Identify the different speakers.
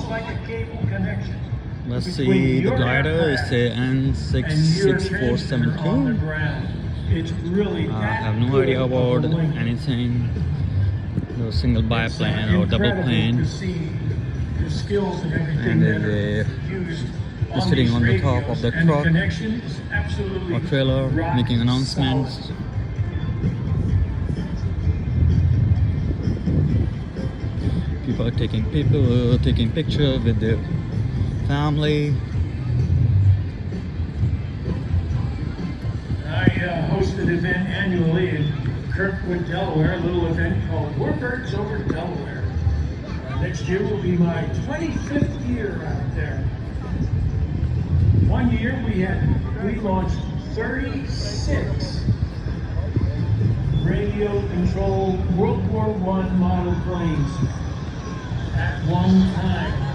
Speaker 1: almost like a cable connection.
Speaker 2: Let's see the glider. It's a N66417.
Speaker 1: It's really
Speaker 2: I have no idea about anything. No single biplane or double plane. And they're sitting on the top of the truck or trailer making announcements. People are taking pictures with their family.
Speaker 1: I host an event annually in Kirkwood, Delaware, a little event called Warbirds Over Delaware. Next year will be my 25th year out there. One year we launched 36 radio-controlled World War I model planes at one time.